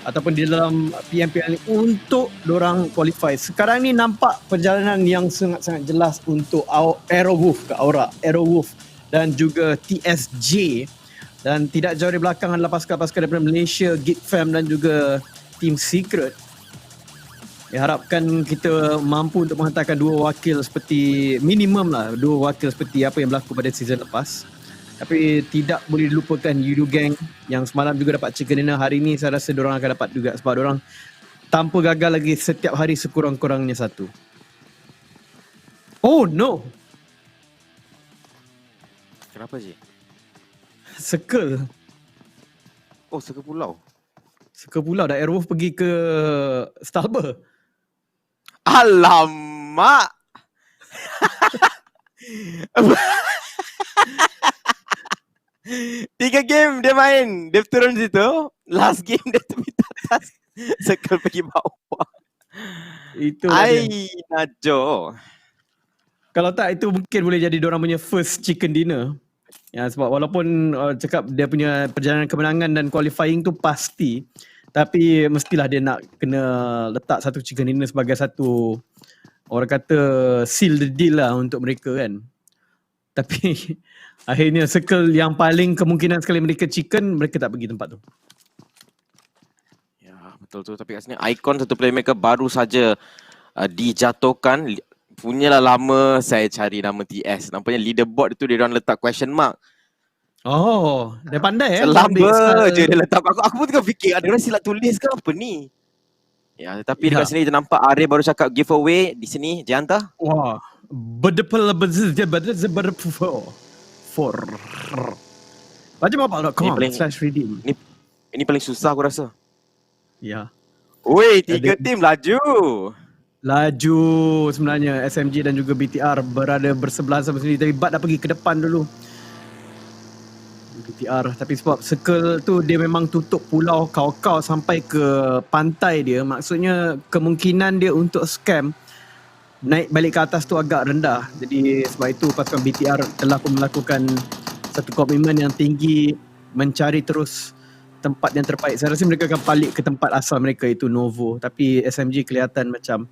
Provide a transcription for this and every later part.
ataupun di dalam PMPL untuk dorang qualify. Sekarang ni nampak perjalanan yang sangat-sangat jelas untuk Aerowolf ke Aerowolf dan juga TSJ, dan tidak jauh di belakang adalah pasukan-pasukan daripada Malaysia, Gitfam dan juga Team Secret. Diharapkan kita mampu untuk menghantarkan dua wakil seperti minimum lah, dua wakil seperti apa yang berlaku pada season lepas. Tapi tidak boleh dilupakan Yudu Gang yang semalam juga dapat chicken dinner. Hari ni saya rasa diorang akan dapat juga sebab diorang tanpa gagal lagi setiap hari sekurang-kurangnya satu. Oh no! Kenapa je? Circle. Oh, Circle Pulau. Circle Pulau dah Aerowolf pergi ke Stalber. Alamak! Tiga game dia main. Dia turun situ. Last game dia tepi atas. Circle pergi bawah. Itu Ai, Najo. Kalau tak, itu mungkin boleh jadi diorang punya first chicken dinner. Ya, sebab walaupun cakap dia punya perjalanan kemenangan dan qualifying tu pasti, tapi mestilah dia nak kena letak satu chicken dinner sebagai satu, orang kata, seal the deal lah untuk mereka kan. Tapi akhirnya circle yang paling kemungkinan sekali mereka chicken, mereka tak pergi tempat tu. Ya, betul tu. Tapi kat sini Icon satu playmaker baru saja dijatuhkan. Punyalah lama saya cari nama TS. Nampaknya leaderboard tu dia orang letak question mark. Oh, dia pandai Selamba je dia letak. Aku pun tengah fikir ada orang silap tulis ke apa ni. Ya, tetapi dekat sini kita nampak Arif baru cakap giveaway di sini. Janta. Wah, Bajamapal.com/redeem. Ini paling susah aku rasa. Ya. Oi, 3 tim laju. Laju sebenarnya SMG dan juga BTR berada bersebelahan sama sendiri, tapi Bat dah pergi ke depan dulu. BTR, tapi sebab circle tu dia memang tutup pulau kau-kau sampai ke pantai dia, maksudnya kemungkinan dia untuk scam naik balik ke atas tu agak rendah. Jadi sebab itu pasukan BTR telah pun melakukan satu komitmen yang tinggi mencari terus tempat yang terbaik. Saya rasa mereka akan balik ke tempat asal mereka, itu Novo, tapi SMG kelihatan macam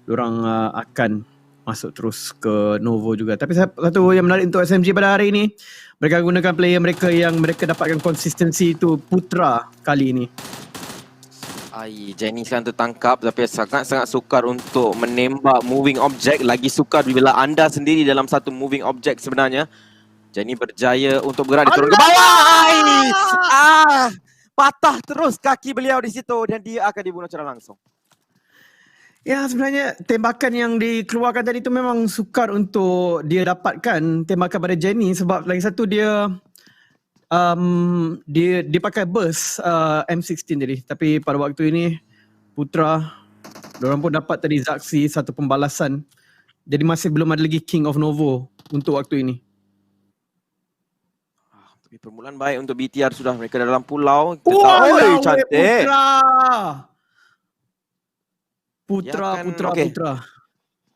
diorang akan masuk terus ke Novo juga. Tapi satu yang menarik untuk SMG pada hari ini, mereka gunakan player mereka yang mereka dapatkan konsistensi, itu Putra kali ini. Jenny sekarang tertangkap tapi sangat-sangat sukar untuk menembak moving object. Lagi sukar bila anda sendiri dalam satu moving object sebenarnya. Jenny berjaya untuk bergerak, diturun ke bawah. Patah terus kaki beliau di situ dan dia akan dibunuh secara langsung. Ya, sebenarnya tembakan yang dikeluarkan tadi tu memang sukar untuk dia dapatkan, tembakan pada Jenny, sebab lagi satu dia dia pakai burst M16 tadi. Tapi pada waktu ini Putra, diorang pun dapat tadi Zaxi satu pembalasan. Jadi masih belum ada lagi King of Novo untuk waktu ini. Tapi permulaan baik untuk BTR sudah, mereka dalam pulau. Oi, cantik. Putra.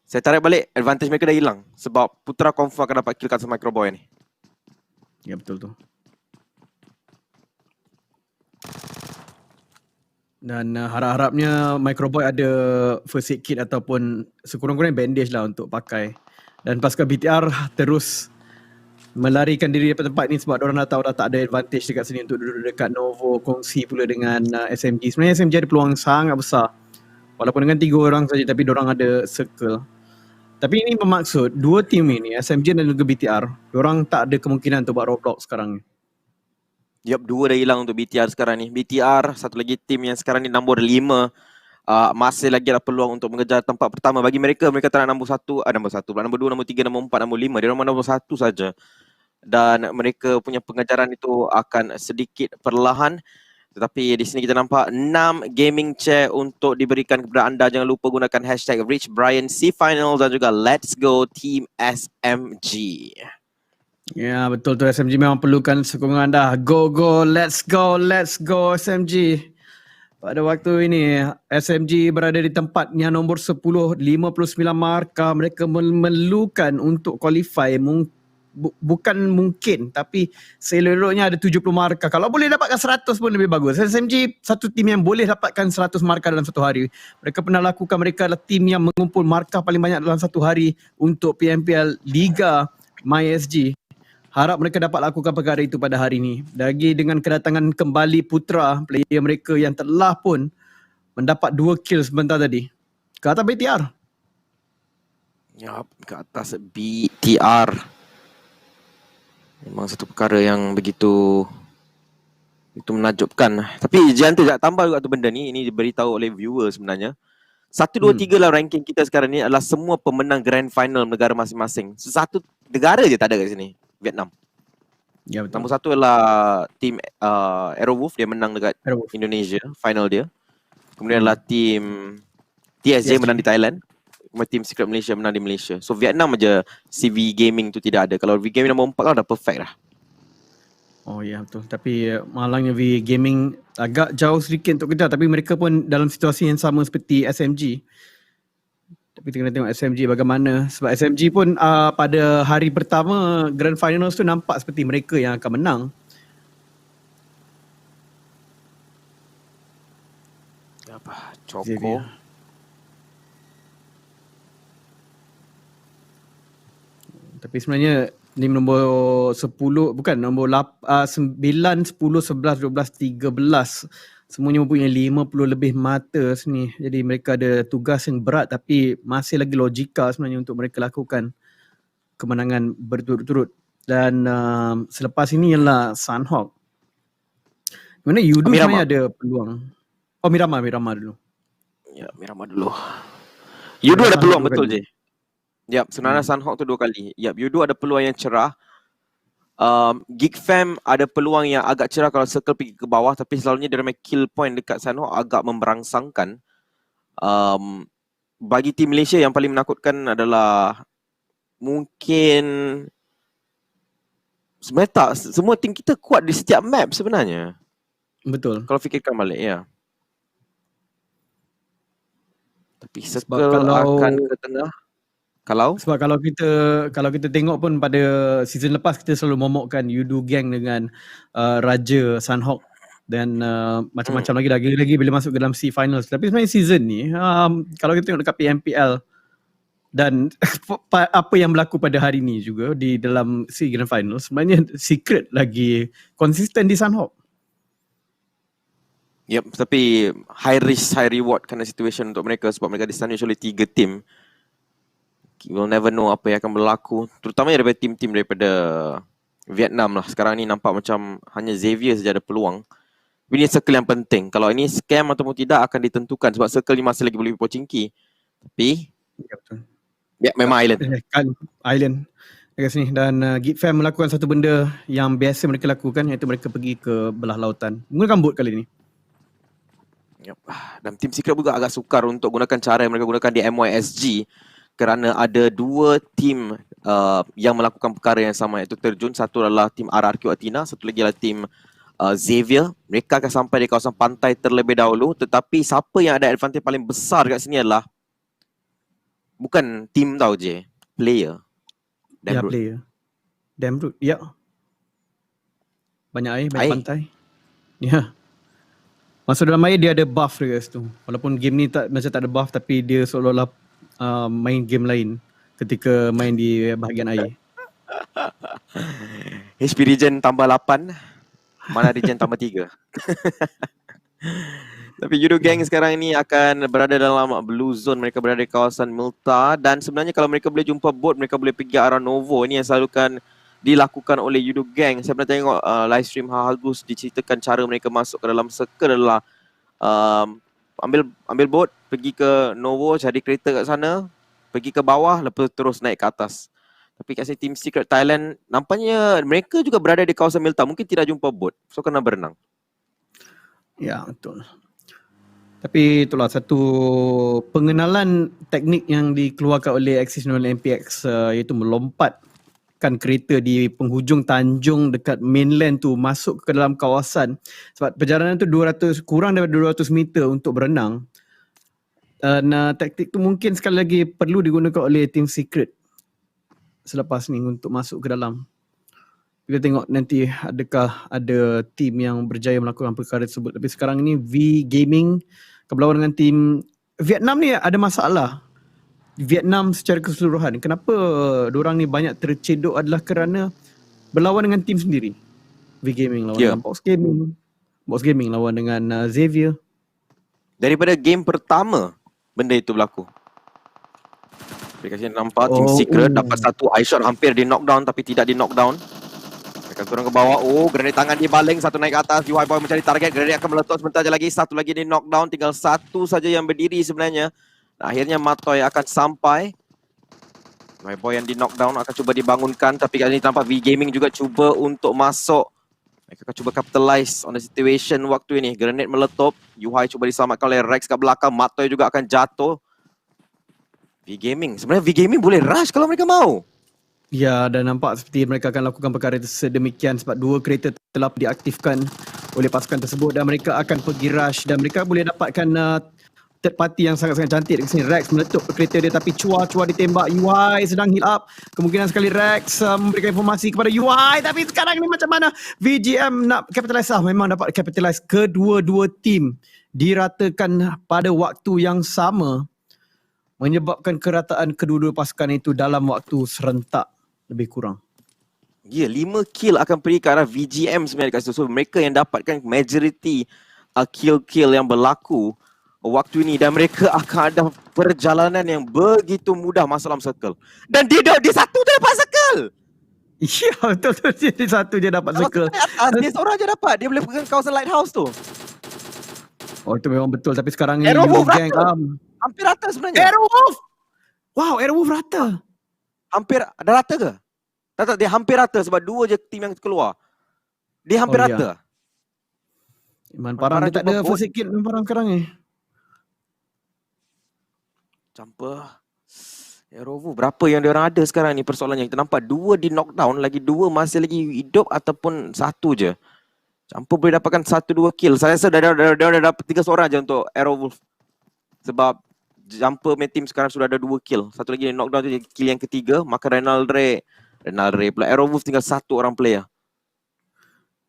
Saya tarik balik, advantage mereka dah hilang. Sebab Putra confirm akan dapat kill kat Microboy ni. Ya, betul tu. Dan harap-harapnya Microboy ada first aid kit ataupun sekurang-kurangnya bandage lah untuk pakai. Dan pasukan BTR terus melarikan diri daripada tempat ni sebab diorang dah tahu dah tak ada advantage dekat sini untuk duduk dekat Novo, kongsi pula dengan SMG. Sebenarnya SMG ada peluang sangat besar. Walaupun dengan 3 orang saja, tapi diorang ada circle. Tapi ini bermaksud dua tim ini, SMG dan juga BTR, diorang tak ada kemungkinan untuk buat roadblock sekarang ni. Yup, 2 dah hilang untuk BTR sekarang ni. BTR, satu lagi tim yang sekarang ni nombor 5. Masih lagi ada peluang untuk mengejar tempat pertama. Bagi mereka, mereka tak nak nombor 1, nombor 2, nombor 3, nombor 4, nombor 5. Dia nombor 1 saja. Dan mereka punya pengejaran itu akan sedikit perlahan. Tetapi di sini kita nampak 6 gaming chair untuk diberikan kepada anda. Jangan lupa gunakan hashtag #RichBrianC Final dan juga Let's Go Team SMG. Ya, betul tu, SMG memang perlukan sokongan anda. Go, let's go SMG. Pada waktu ini, SMG berada di tempat yang nombor 10, 59 markah. Mereka memerlukan untuk qualify bukan mungkin, tapi seleloknya ada 70 markah. Kalau boleh dapatkan 100 pun lebih bagus. SMG satu tim yang boleh dapatkan 100 markah dalam satu hari. Mereka pernah lakukan, mereka adalah tim yang mengumpul markah paling banyak dalam satu hari untuk PMPL Liga MySG. Harap mereka dapat lakukan perkara itu pada hari ini. Lagi dengan kedatangan kembali Putra, player mereka yang telah pun mendapat 2 kill sebentar tadi. Ke atas BTR. Ya, ke atas BTR. Memang satu perkara yang begitu itu menakjubkan. Tapi jangan tidak tambah juga tu benda ni. Ini diberitahu oleh viewer sebenarnya. 1, 2, 3 lah ranking kita sekarang ni adalah semua pemenang grand final negara masing-masing. Satu negara je tak ada kat sini. Vietnam. Ya, betul. Nombor 1 adalah tim Aerowolf. Dia menang dekat Aerowolf. Indonesia. Final dia. Kemudian adalah tim TSJ menang di Thailand. Kemudian tim Secret Malaysia menang di Malaysia. So Vietnam aja CV Gaming tu tidak ada. Kalau V Gaming nombor 4 kan dah perfect lah. Oh ya, betul. Tapi malangnya V Gaming agak jauh sedikit untuk kejar. Tapi mereka pun dalam situasi yang sama seperti SMG. Tapi kita kena tengok SMG bagaimana. Sebab SMG pun pada hari pertama Grand Finals tu nampak seperti mereka yang akan menang. Apa? Choco. Xavier. Tapi sebenarnya ni nombor 10, bukan nombor 9, 10, 11, 12, 13. Semuanya mempunyai 50 lebih mata sini. Jadi mereka ada tugas yang berat tapi masih lagi logika sebenarnya untuk mereka lakukan kemenangan berturut-turut. Dan selepas ini ialah Sunhawk. Mana Yudu sebenarnya ada peluang. Oh, Miramar dulu. Ya, Miramar dulu. Yudu ada peluang betul je. Yap, sebenarnya Sunhawk tu 2 kali. Yap, Yudu ada peluang yang cerah. Geek Fam ada peluang yang agak cerah kalau circle pergi ke bawah, tapi selalunya dia punya kill point dekat Sunhawk agak memberangsangkan. Bagi tim Malaysia yang paling menakutkan adalah mungkin sebenarnya tak, semua tim kita kuat di setiap map sebenarnya. Betul. Kalau fikirkan balik, ya. Tapi circle akan ke tengah. Sebab kalau kita tengok pun pada season lepas kita selalu momokkan Yudu Gang dengan Raja Sunhawk dan macam-macam lagi bila masuk ke dalam C Finals. Tapi sebenarnya season ni kalau kita tengok dekat PMPL dan apa yang berlaku pada hari ni juga di dalam C Grand Finals, sebenarnya Secret lagi konsisten di Sunhawk. Yep, tapi high risk, high reward kind of situation untuk mereka sebab mereka disandwich oleh 3 tim. We'll never know apa yang akan berlaku. Terutamanya daripada tim-tim daripada Vietnam lah. Sekarang ni nampak macam hanya Xavier saja ada peluang. Ini circle yang penting. Kalau ini scam ataupun tidak akan ditentukan sebab circle ni masih lagi boleh pocingki. Tapi ya, betul. Ya, memang Island. Island dekat sini. Dan Geek Fam melakukan satu benda yang biasa mereka lakukan, iaitu mereka pergi ke belah lautan. Menggunakan boat kali ini. Yep. Dan tim Secret juga agak sukar untuk gunakan cara yang mereka gunakan di MYSG kerana ada 2 tim yang melakukan perkara yang sama, iaitu terjun. Satu adalah tim RRQ Athena, satu lagi adalah tim Xavier. Mereka akan sampai di kawasan pantai terlebih dahulu, tetapi siapa yang ada advantage paling besar kat sini adalah bukan tim tau je, player. Player. Damroot, ya. Banyak air, banyak pantai. Ya. Masuk dalam air dia ada buff dia kat situ. Walaupun game ni macam tak ada buff, tapi dia seolah-olah main game lain ketika main di bahagian air. HP regen tambah 8, mana regen tambah 3. Tapi Yudu Gang sekarang ini akan berada dalam blue zone. Mereka berada di kawasan Milta. Dan sebenarnya kalau mereka boleh jumpa boat, mereka boleh pergi arah Novo. Ini yang selalu dilakukan oleh Yudu Gang. Saya pernah tengok live stream Hagus diceritakan cara mereka masuk ke dalam circle adalah ambil boat, pergi ke Novo, cari kereta kat sana, pergi ke bawah, lepas terus naik ke atas. Tapi kat sini tim Secret Thailand, nampaknya mereka juga berada di kawasan Milta. Mungkin tidak jumpa boat, so kena berenang. Ya, betul. Tapi itulah satu pengenalan teknik yang dikeluarkan oleh Axis 0 MPX, iaitu melompatkan kereta di penghujung tanjung dekat mainland tu masuk ke dalam kawasan. Sebab perjalanan tu kurang daripada 200 meter untuk berenang. Dan taktik tu mungkin sekali lagi perlu digunakan oleh tim Secret. selepas ni untuk masuk ke dalam. Kita tengok nanti adakah ada tim yang berjaya melakukan perkara tersebut. Tapi sekarang ni V Gaming berlawan dengan tim Vietnam ni ada masalah. Vietnam secara keseluruhan. Kenapa diorang ni banyak tercedok adalah kerana berlawan dengan tim sendiri. V Gaming lawan dengan Box Gaming. Box Gaming lawan dengan Xavier. Daripada game pertama benda itu berlaku. Aplikasi nampak Team Secret dapat satu eye shot, hampir di knockdown tapi tidak di knockdown. Mereka turun ke bawah. Grenade tangan di baling, satu naik ke atas. UI Boy mencari target, grenade akan meletup sebentar je lagi. Satu lagi di knockdown, tinggal satu saja yang berdiri sebenarnya. Akhirnya Matoy akan sampai. UI Boy yang di knockdown akan cuba dibangunkan, tapi kali ini tampak V Gaming juga cuba untuk masuk. Mereka akan cuba capitalize on the situation waktu ini. Grenade meletup, UI cuba diselamatkan oleh Rex kat belakang. Matoy juga akan jatuh. V Gaming, sebenarnya V Gaming boleh rush kalau mereka mau. Ya, dan nampak seperti mereka akan lakukan perkara sedemikian sebab 2 kereta telah diaktifkan oleh pasukan tersebut dan mereka akan pergi rush dan mereka boleh dapatkan third party yang sangat-sangat cantik di sini. Rex meletup kereta dia tapi Chua ditembak. UI sedang heal up. Kemungkinan sekali Rex memberikan informasi kepada UI, tapi sekarang ni macam mana VGM nak capitalize? Memang dapat capitalize. Kedua-dua tim diratakan pada waktu yang sama, menyebabkan kerataan kedua-dua pasukan itu dalam waktu serentak lebih kurang. Ya, 5 kill akan pergi ke arah VGM sebenarnya dekat situ. So, mereka yang dapatkan majority kill-kill yang berlaku waktu ini dan mereka akan ada perjalanan yang begitu mudah masuk dalam circle. Dan dia satu je dapat circle. Ya, betul-betul dia satu je dapat circle. Dia seorang je dapat. Dia boleh pegang kawasan lighthouse tu. Oh, itu memang betul. Tapi sekarang ni Aerowolf Gang hampir rata sebenarnya. Aerowolf! Wow, Aerowolf rata. Hampir, dah rata ke? Tak, dia hampir rata sebab 2 je tim yang keluar. Dia hampir rata. Iman Parang dia tak ada first aid kit Iman Parang sekarang ni. Jumper Aerowolf, berapa yang diorang ada sekarang ni persoalannya. Kita nampak 2 di knockdown, lagi 2 masih lagi hidup ataupun 1 je. Jumper boleh dapatkan 1-2 kill. Saya rasa dah dapat 3 seorang je untuk Aerowolf. Sebab Jumper main team sekarang sudah ada 2 kill. Satu lagi di knockdown tu kill yang ketiga. Maka Renal Ray pula. Aerowolf tinggal 1 orang player.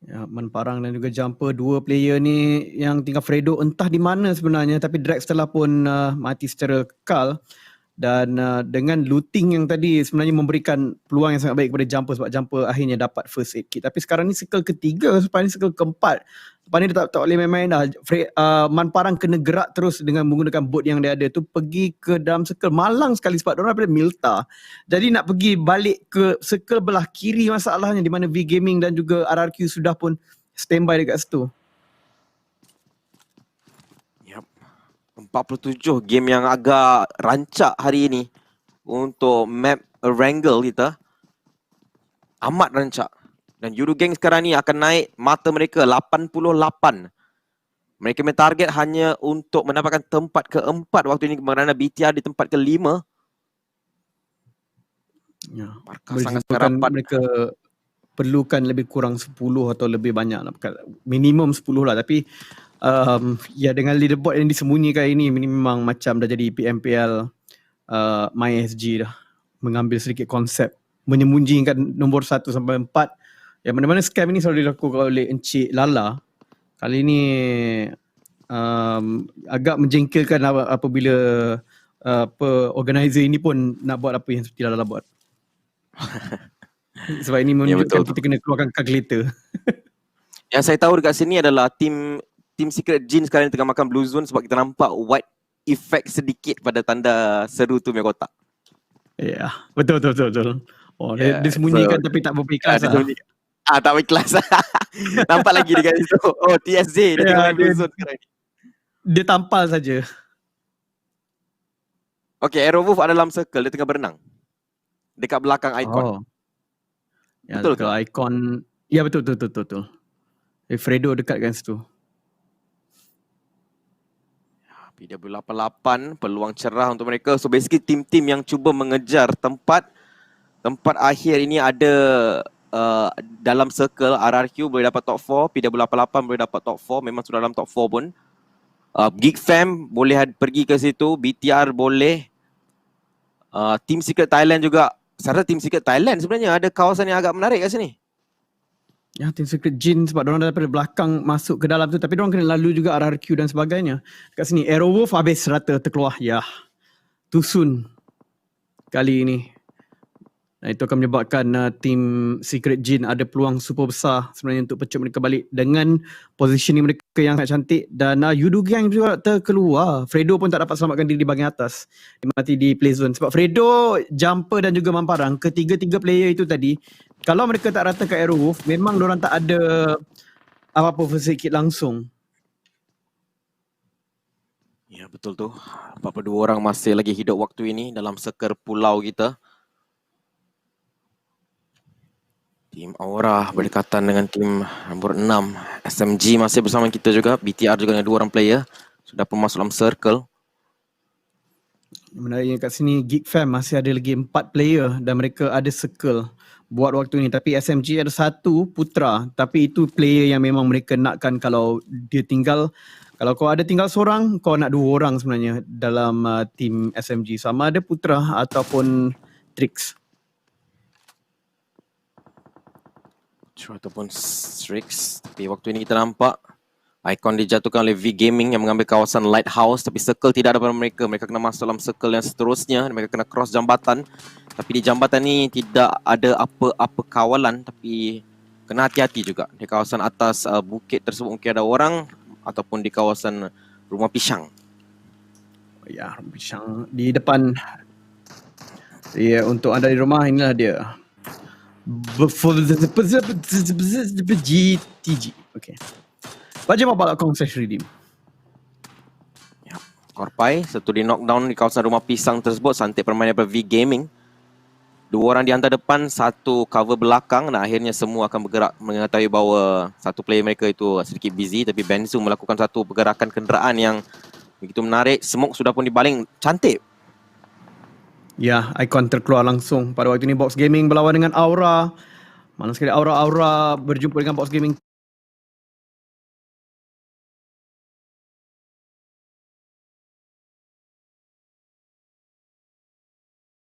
Ya, Man Parang dan juga Jumper, 2 player ni yang tinggal Fredo entah di mana sebenarnya, tapi Drax telah pun mati secara kekal. Dan dengan looting yang tadi sebenarnya memberikan peluang yang sangat baik kepada Jumper sebab Jumper akhirnya dapat first aid kit. Tapi sekarang ni circle ketiga, sekarang ni circle keempat. Lepas ni dia tak boleh main-main dah. Man Parang kena gerak terus dengan menggunakan boat yang dia ada tu pergi ke dalam circle. Malang sekali sebab diorang daripada Milta. Jadi nak pergi balik ke circle belah kiri masalahnya, di mana V Gaming dan juga RRQ sudah pun standby dekat situ. 47 game yang agak rancak hari ini untuk map Wrangle kita. Amat rancak. Dan Eurogang sekarang ni akan naik mata mereka 88. Mereka punya target hanya untuk mendapatkan tempat keempat waktu ini kerana BTR di tempat kelima. Ya. Markah sangat rapat. Mereka perlukan lebih kurang 10 atau lebih banyak lah. Minimum 10 lah. Tapi ya dengan leaderboard yang disembunyikan ini memang macam dah jadi PMPL MySG dah. Mengambil sedikit konsep. Menyembunyikan nombor 1 sampai 4. Yang mana-mana scam ini selalu dilakukan oleh Encik Lala. Kali ini agak menjengkelkan apabila organizer ini pun nak buat apa yang seperti Lala buat. Sebab ini menunjukkan kita kena keluarkan kalkulator. Yang saya tahu dekat sini adalah Team Secret Jin sekarang tengah makan Blue Zone sebab kita nampak white effect sedikit pada tanda seru tu punya kotak. Ya, betul. Oh, dia sembunyikan tapi tak berikhlas lah. Tak berikhlas. Nampak lagi dekat situ. Oh, TSJ dia tengah main Blue Zone sekarang ni. Dia tampal saja. Okay, Aerowolf ada dalam circle, dia tengah berenang. Dekat belakang Icon. Oh. Ya, betul ke? Icon. Ya, betul. Fredo dekat kan situ. PW88 peluang cerah untuk mereka. So basically tim-tim yang cuba mengejar tempat akhir ini ada dalam circle. RRQ boleh dapat top 4, PW88 boleh dapat top 4, memang sudah dalam top 4 pun. Geek Fam boleh pergi ke situ, BTR boleh. Team Secret Thailand juga Serta Team Secret Thailand sebenarnya ada kawasan yang agak menarik kat sini. Ya, Team Secret Jin sebab diorang daripada belakang masuk ke dalam tu, tapi diorang kena lalu juga RRQ dan sebagainya. Kat sini Aerowolf habis rata terkeluar. Ya, too soon kali ini. Dan itu akan menyebabkan Team Secret Jin ada peluang super besar sebenarnya untuk pecut mereka balik dengan positioning mereka yang sangat cantik. Dan Yudu Gang juga terkeluar. Fredo pun tak dapat selamatkan diri di bahagian atas. Dia mati di play zone. Sebab Fredo, Jumper dan juga Mamparang, ketiga-tiga player itu tadi, kalau mereka tak rata ke Aerowolf, memang diorang tak ada apa-apa first kit langsung. Ya, betul tu. 42 orang masih lagi hidup waktu ini dalam seker pulau kita. Tim Aura berdekatan dengan tim nombor 6. SMG masih bersama kita juga. BTR juga ada 2 orang player. Sudah pun masuk dalam circle. Menariknya kat sini Geek Fam masih ada lagi 4 player dan mereka ada circle buat waktu ni. Tapi SMG ada 1 putra, tapi itu player yang memang mereka nakkan. Kalau dia tinggal, kalau kau ada tinggal seorang, kau nak 2 orang sebenarnya dalam team SMG. Sama ada putra ataupun Trix. Ataupun Strix. Tapi waktu ini kita nampak Icon dijatuhkan oleh V Gaming yang mengambil kawasan Lighthouse, tapi circle tidak ada pada mereka. Mereka kena masuk dalam circle yang seterusnya. Mereka kena cross jambatan. Tapi di jambatan ni tidak ada apa-apa kawalan, tapi kena hati-hati juga. Di kawasan atas bukit tersebut mungkin ada orang, ataupun di kawasan Rumah Pisang. Ya, Rumah Pisang di depan. Ya, untuk anda di rumah, inilah dia. GTG. Okay. Baca mobile.com/redeem. Ya, Korpai satu di knockdown di kawasan Rumah Pisang tersebut. Santik permainan daripada V Gaming. 2 orang di hantar depan, 1 cover belakang, dan akhirnya semua akan bergerak mengetahui bahawa satu player mereka itu sedikit busy. Tapi Benzu melakukan satu pergerakan kenderaan yang begitu menarik. Smoke sudah pun dibaling. Cantik. Ya, Icon terkeluar langsung. Pada waktu ini Box Gaming berlawan dengan Aura. Mana sekali Aura berjumpa dengan Box Gaming.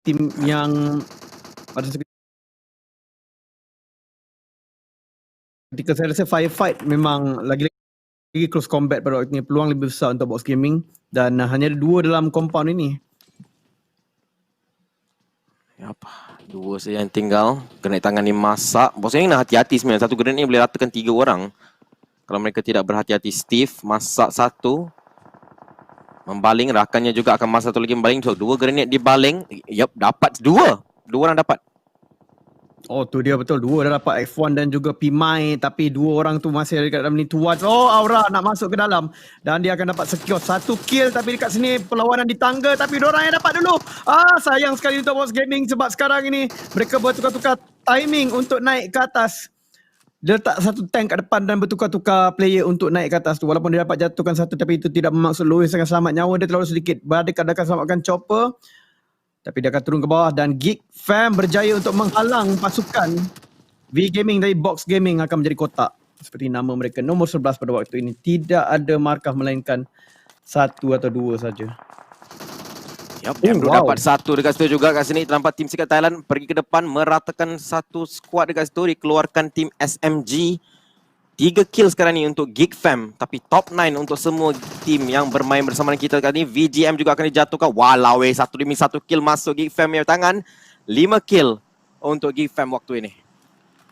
Tim yang pada ketika saya rasa firefight memang lagi close combat pada waktu ini. Peluang lebih besar untuk Box Gaming. Dan hanya ada 2 dalam compound ini. Yap, 2 saja yang tinggal. Grenade tangan ni masak. Bos yang nak hati-hati sebenarnya. Satu grenade ni boleh ratakan 3 orang. Kalau mereka tidak berhati-hati. Steve masak 1. Membaling. Rakannya juga akan masak 1 lagi membaling. So 2 grenade dibaling. Yap, dapat 2. 2 orang dapat. Oh, tu dia betul. 2 dah dapat F1 dan juga Pimai. Tapi 2 orang tu masih ada dekat dalam ni towards. Oh, Aura nak masuk ke dalam. Dan dia akan dapat secure 1 kill. Tapi dekat sini perlawanan di tangga. Tapi diorang yang dapat dulu. Sayang sekali untuk Box Gaming. Sebab sekarang ini mereka bertukar-tukar timing untuk naik ke atas. Dia letak 1 tank kat depan dan bertukar-tukar player untuk naik ke atas tu. Walaupun dia dapat jatuhkan 1, tapi itu tidak bermaksud Louis akan selamat. Nyawa dia terlalu sedikit. Berdekatan akan selamatkan Chopper. Tapi dia akan turun ke bawah dan Geek Fam berjaya untuk menghalang pasukan V Gaming dari Box Gaming akan menjadi kotak. Seperti nama mereka, nombor 11 pada waktu ini. Tidak ada markah melainkan 1 atau 2 saja. Yap, yang dapat 1 dekat situ juga. Kat sini terdapat tim Secret Thailand pergi ke depan meratakan 1 squad dekat situ. Dikeluarkan tim SMG. 3 kill sekarang ni untuk Geek Fam. Tapi top 9 untuk semua tim yang bermain bersama kita kali ni. VGM juga akan dijatuhkan. Walau 1 demi 1 kill masuk Geek Fam yang tangan. 5 kill untuk Geek Fam waktu ini.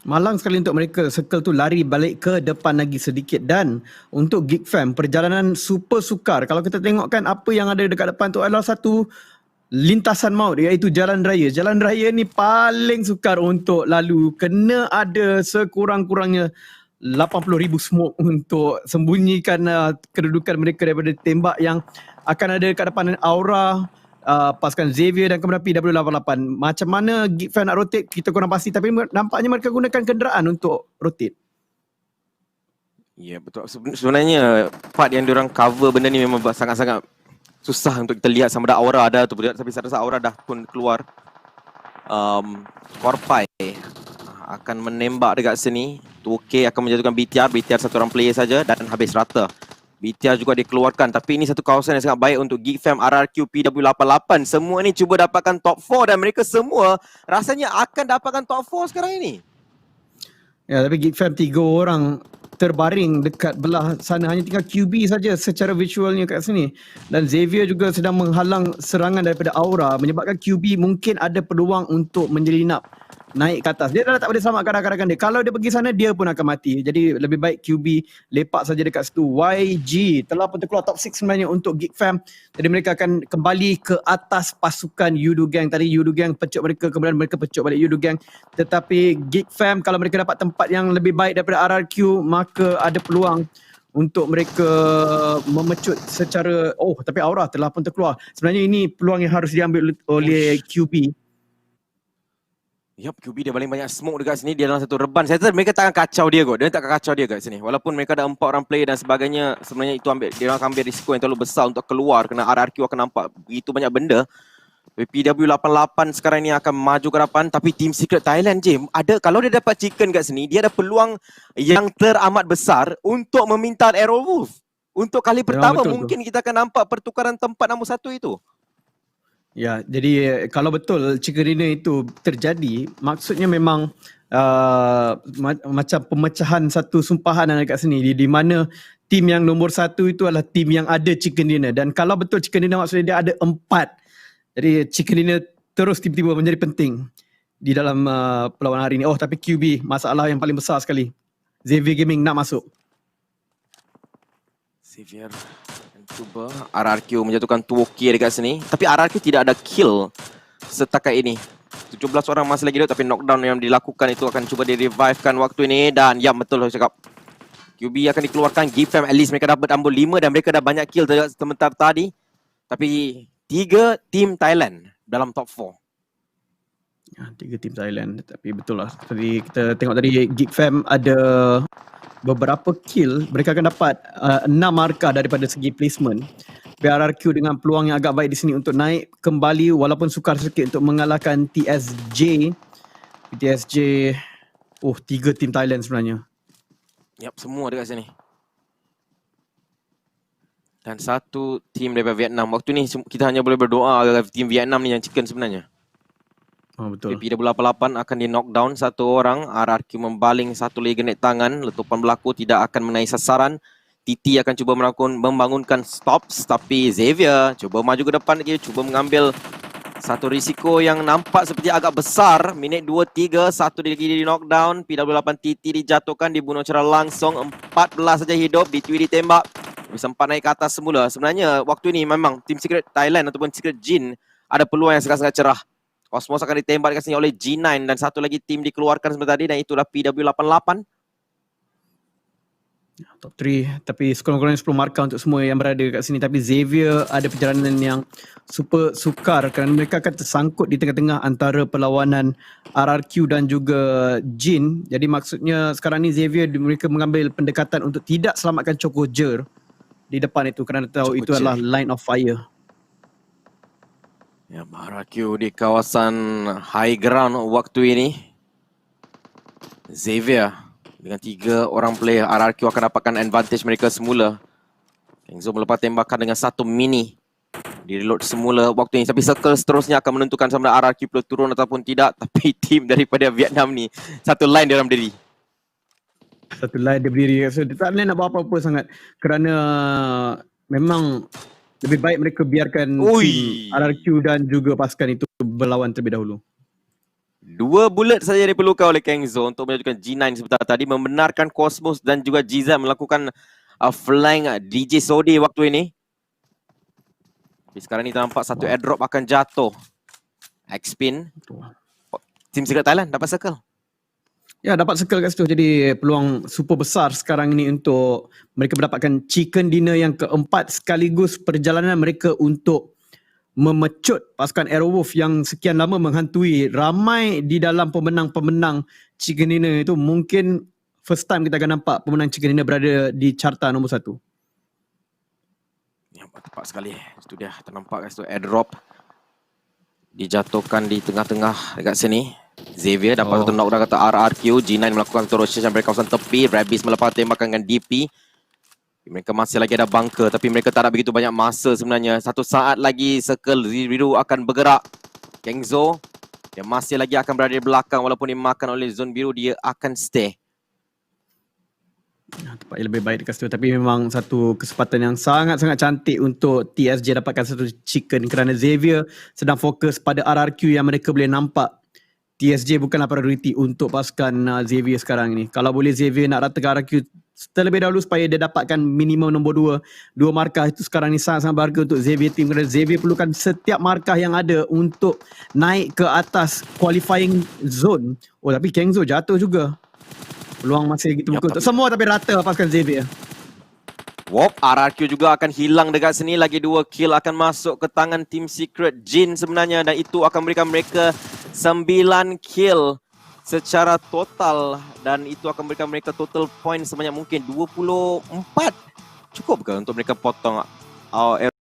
Malang sekali untuk mereka. Circle tu lari balik ke depan lagi sedikit. Dan untuk Geek Fam, perjalanan super sukar. Kalau kita tengokkan apa yang ada dekat depan tu adalah satu lintasan maut, iaitu jalan raya. Jalan raya ni paling sukar untuk lalu. Kena ada sekurang-kurangnya 80,000 smoke untuk sembunyikan kedudukan mereka daripada tembak yang akan ada dekat depan Aura, pasukan Xavier dan kemudian PW88. Macam mana Geek Fam nak rotate, kita kurang pasti. Tapi nampaknya mereka gunakan kenderaan untuk rotate. Ya, betul. Sebenarnya part yang diorang cover benda ni memang sangat-sangat susah untuk kita lihat sama ada Aura ada atau tidak. Tapi saya rasa Aura dah pun keluar. Korpai akan menembak dekat sini. 2K akan menjatuhkan BTR. BTR 1 orang player saja dan habis rata. BTR juga dikeluarkan, tapi ini satu kawasan yang sangat baik untuk Geek Fam, RRQ, PW88. Semua ni cuba dapatkan top 4 dan mereka semua rasanya akan dapatkan top 4 sekarang ini. Ya, tapi Geek Fam 3 orang terbaring dekat belah sana, hanya tinggal QB saja secara visualnya kat sini. Dan Xavier juga sedang menghalang serangan daripada Aura, menyebabkan QB mungkin ada peluang untuk menyelinap naik ke atas. Dia dah tak boleh selamatkan rakan-rakan dia. Kalau dia pergi sana, dia pun akan mati. Jadi lebih baik QB lepak saja dekat situ. YG telah pun terkeluar top 6 sebenarnya untuk Geek Fam. Jadi mereka akan kembali ke atas pasukan Yudu Gang. Tadi Yudu Gang pecut mereka, kemudian mereka pecut balik Yudu Gang. Tetapi Geek Fam, kalau mereka dapat tempat yang lebih baik daripada RRQ, maka ada peluang untuk mereka memecut secara... tapi Aura telah pun terkeluar. Sebenarnya ini peluang yang harus diambil oleh QB. Yup, QB dia paling banyak smoke dekat sini. Dia dalam satu reban. Saya rasa mereka takkan kacau dia kot. Dia takkan kacau dia kat sini. Walaupun mereka ada 4 orang player dan sebagainya, sebenarnya itu dia akan ambil risiko yang terlalu besar untuk keluar kerana RRQ akan nampak begitu banyak benda. PW88 sekarang ni akan maju ke depan, tapi Team Secret Thailand kalau dia dapat chicken kat sini, dia ada peluang yang teramat besar untuk meminta Arrow Wolf. Untuk kali pertama mungkin kita akan nampak pertukaran tempat nombor 1 itu. Ya, jadi kalau betul chicken dinner itu terjadi, maksudnya memang macam pemecahan satu sumpahan dekat sini, di mana tim yang nombor 1 itu adalah tim yang ada chicken dinner. Dan kalau betul chicken dinner, maksudnya dia ada 4. Jadi chicken dinner terus tiba-tiba menjadi penting di dalam perlawanan hari ini. Tapi QB, masalah yang paling besar sekali. Xavier Gaming nak masuk. Xavier cuba RRQ menjatuhkan Tuoki dekat sini, tapi RRQ tidak ada kill setakat ini. 17 orang masih lagi hidup, tapi knockdown yang dilakukan itu akan cuba di-revivekan waktu ini. Dan ya, betul saya cakap, QB akan dikeluarkan. Geek Fam at least mereka dapat ambul 5 dan mereka dah banyak kill sebentar tadi. Tapi 3 tim Thailand dalam top 4. Ya, 3 tim Thailand, tapi betul lah. Tadi kita tengok tadi Geek Fam ada beberapa kill, mereka akan dapat 6 markah daripada segi placement. PRRQ dengan peluang yang agak baik di sini untuk naik kembali walaupun sukar sikit untuk mengalahkan TSJ. TSJ 3 tim Thailand sebenarnya. Yap, semua dekat sini. Dan 1 tim daripada Vietnam. Waktu ni kita hanya boleh berdoa agar tim Vietnam ni yang chicken sebenarnya. Betul. PW88 akan di knockdown 1 orang. RRQ membaling 1 lagi genet tangan. Letupan berlaku, tidak akan mengenai sasaran. TT akan cuba membangunkan stops, tapi Xavier cuba maju ke depan lagi, cuba mengambil satu risiko yang nampak seperti agak besar. Minit 2-3, 1 lagi di knockdown. PW8 TT dijatuhkan, dibunuh secara langsung. 14 saja hidup, ditui ditembak. Sempat naik ke atas semula. Sebenarnya waktu ini memang Team Secret Thailand ataupun Secret Jin ada peluang yang sangat-sangat cerah. Cosmos akan ditembak dekat sini oleh G9 dan 1 lagi tim dikeluarkan sebentar tadi dan itulah PW88. Top 3, tapi sekurang-kurangnya 10 markah untuk semua yang berada kat sini. Tapi Xavier ada perjalanan yang super sukar kerana mereka akan tersangkut di tengah-tengah antara perlawanan RRQ dan juga Jin. Jadi maksudnya sekarang ni Xavier mereka mengambil pendekatan untuk tidak selamatkan Chocojer di depan itu kerana tahu itu adalah line of fire. Ya, RRQ di kawasan high ground waktu ini. Xavier dengan 3 orang player, RRQ akan dapatkan advantage mereka semula. Kengzo melepas tembakan dengan 1 mini. Di reload semula waktu ini. Tapi circle seterusnya akan menentukan sama ada RRQ perlu turun ataupun tidak. Tapi tim daripada Vietnam ni, 1 line dia orang berdiri. 1 line dia berdiri. So dia tak boleh nak buat apa-apa sangat. Kerana memang lebih baik mereka biarkan tim RRQ dan juga pasukan itu berlawan terlebih dahulu. 2 bullet saja diperlukan oleh Kengzo untuk menunjukkan G9 sebentar tadi, membenarkan Cosmos dan juga Gizan melakukan flank DJ Sodi waktu ini. Tapi sekarang ni nampak satu airdrop akan jatuh. X-Spin. Team Secret Thailand dapat circle. Ya, dapat circle kat situ. Jadi peluang super besar sekarang ini untuk mereka mendapatkan chicken dinner yang keempat sekaligus perjalanan mereka untuk memecut pasukan Arrowwolf yang sekian lama menghantui ramai di dalam pemenang-pemenang chicken dinner itu. Mungkin first time kita akan nampak pemenang chicken dinner berada di carta nombor 1. Ya, tepat sekali. Itu dia ternampak kat situ airdrop dijatuhkan di tengah-tengah dekat sini. Xavier dapat satu knockdown kata RRQ. G9 melakukan satu rotation dari kawasan tepi. Rabis melepas tembakan dengan DP. Mereka masih lagi ada bunker tapi mereka tak ada begitu banyak masa sebenarnya. Satu saat lagi Circle Zero akan bergerak. Kengzo, dia masih lagi akan berada di belakang walaupun dimakan oleh zone biru, dia akan stay. Tempat yang lebih baik dekat situ, tapi memang satu kesempatan yang sangat-sangat cantik untuk TSJ dapatkan satu chicken kerana Xavier sedang fokus pada RRQ yang mereka boleh nampak. TSJ bukanlah prioriti untuk pasukan Xavier sekarang ni. Kalau boleh Xavier nak ratakan RRQ terlebih dahulu supaya dia dapatkan minimum nombor 2. 2 markah itu sekarang ni sangat-sangat berharga untuk Xavier team kerana Xavier perlukan setiap markah yang ada untuk naik ke atas qualifying zone. Oh tapi Kengzo jatuh juga. Peluang masih lagi terbuka untuk semua tapi rata pasukan Xavier. Wop, RRQ juga akan hilang dekat sini. Lagi 2 kill akan masuk ke tangan Team Secret Jin sebenarnya. Dan itu akan memberikan mereka 9 kill secara total. Dan itu akan memberikan mereka total point sebanyak mungkin 24. Cukup ke untuk mereka potong